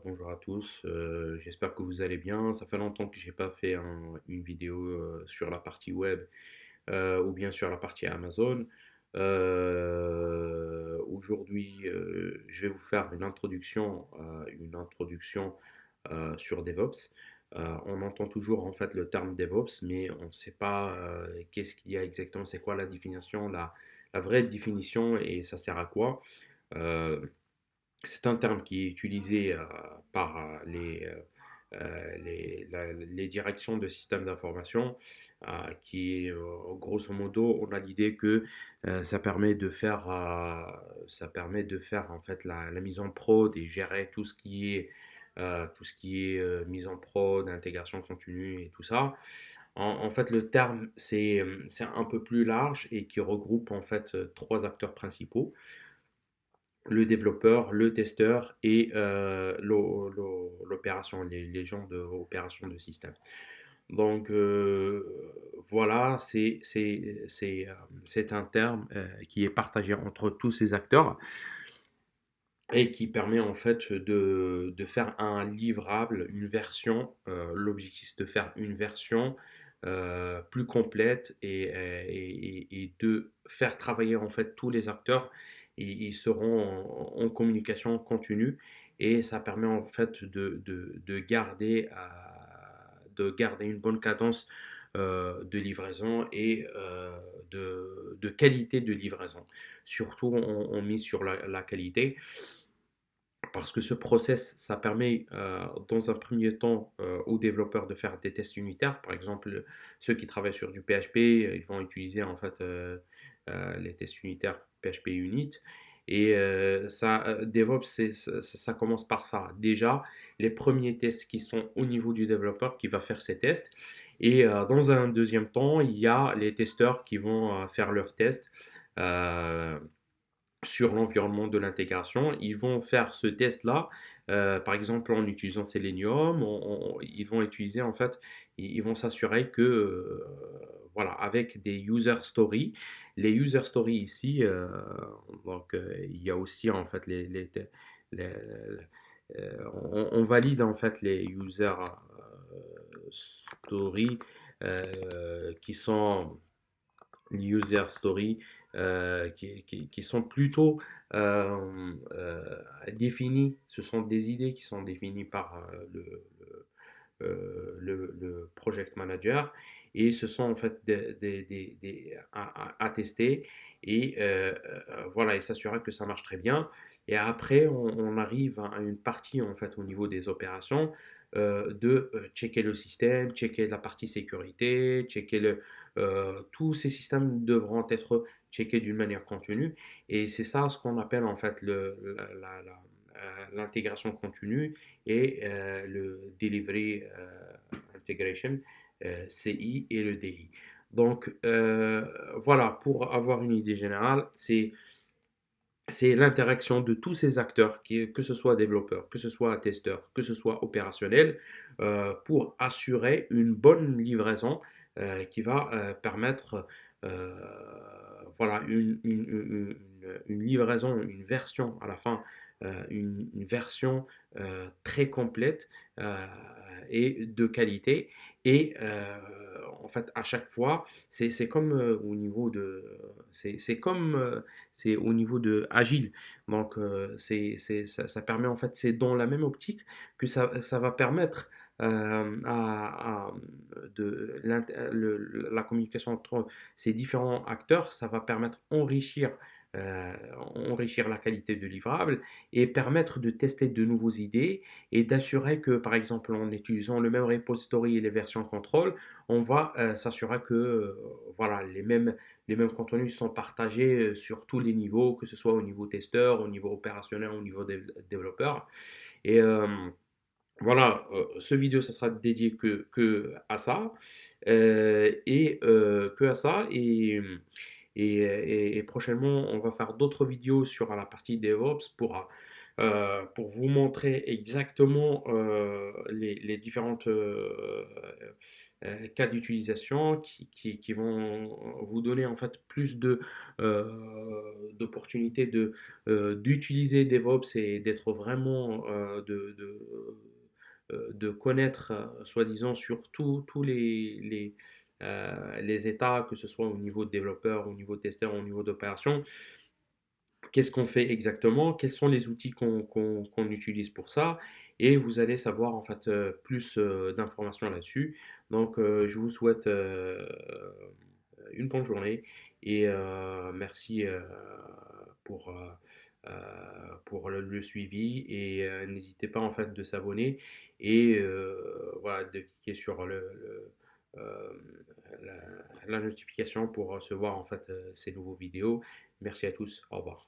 Bonjour à tous, j'espère que vous allez bien. Ça fait longtemps que j'ai pas fait une vidéo sur la partie web ou bien sur la partie Amazon. Aujourd'hui, je vais vous faire une introduction sur DevOps. On entend toujours en fait le terme DevOps, mais on ne sait pas qu'est-ce qu'il y a exactement, c'est quoi la définition, la vraie définition et ça sert à quoi. Euh, c'est un terme qui est utilisé par les directions de systèmes d'information, qui est, grosso modo, on a l'idée que ça permet de faire en fait la mise en prod et gérer tout ce qui est mise en prod, intégration continue et tout ça. En fait, le terme, c'est un peu plus large et qui regroupe en fait trois acteurs principaux: le développeur, le testeur et l'opération, les gens de opération de système. Donc voilà, c'est un terme qui est partagé entre tous ces acteurs et qui permet en fait de faire un livrable, une version. L'objectif c'est de faire une version plus complète et de faire travailler en fait tous les acteurs. Ils seront en communication continue et ça permet en fait de garder une bonne cadence de livraison et de qualité de livraison. Surtout, on mise sur la qualité parce que ce process, ça permet dans un premier temps aux développeurs de faire des tests unitaires. Par exemple, ceux qui travaillent sur du PHP, ils vont utiliser en fait les tests unitaires PHP Unit. Et DevOps, ça commence par ça. Déjà, les premiers tests qui sont au niveau du développeur qui va faire ces tests. Et dans un deuxième temps, il y a les testeurs qui vont faire leurs tests. euh, sur l'environnement de l'intégration. Ils vont faire ce test-là, par exemple en utilisant Selenium. Ils vont utiliser en fait, ils vont s'assurer que, voilà, avec des user stories. Les user stories ici, donc il y a aussi en fait les- on valide en fait les user stories qui sont user stories qui sont plutôt définies. Ce sont des idées qui sont définies par le project manager et ce sont en fait à tester et voilà et s'assurer que ça marche très bien. Et après, on arrive à une partie en fait au niveau des opérations de checker le système, checker la partie sécurité, tous ces systèmes devront être checkés d'une manière continue et c'est ça ce qu'on appelle en fait l'intégration continue et le Delivery Integration, CI et le DI. Donc voilà, pour avoir une idée générale, c'est l'interaction de tous ces acteurs, que ce soit développeur, que ce soit testeur, que ce soit opérationnel, pour assurer une bonne livraison qui va permettre euh, voilà, une livraison, une version à la fin, une version très complète euh, et de qualité. Et en fait, à chaque fois, c'est comme au niveau de... C'est comme c'est au niveau de agile. Donc, ça permet en fait, c'est dans la même optique que ça va permettre la communication entre ces différents acteurs, ça va permettre euh, enrichir la qualité de livrable et permettre de tester de nouvelles idées et d'assurer que, par exemple, en utilisant le même repository et les versions contrôle, on va s'assurer que voilà, les mêmes contenus sont partagés sur tous les niveaux, que ce soit au niveau testeur, au niveau opérationnel, au niveau développeur. Et voilà, ce vidéo, ça sera dédié que à ça, que à ça. Et prochainement, on va faire d'autres vidéos sur la partie DevOps pour vous montrer exactement les différentes cas d'utilisation qui vont vous donner en fait plus d'opportunités d'utiliser DevOps et d'être vraiment de connaître, soi-disant, sur tous les états, que ce soit au niveau de développeur, au niveau de testeur, au niveau d'opération. Qu'est-ce qu'on fait exactement? Quels sont les outils qu'on utilise pour ça? Et vous allez savoir en fait plus d'informations là-dessus. Donc, je vous souhaite une bonne journée et merci pour, euh, pour le suivi et n'hésitez pas en fait de s'abonner et voilà, de cliquer sur euh, la, la notification pour recevoir en fait ces nouveaux vidéos. Merci à tous, au revoir.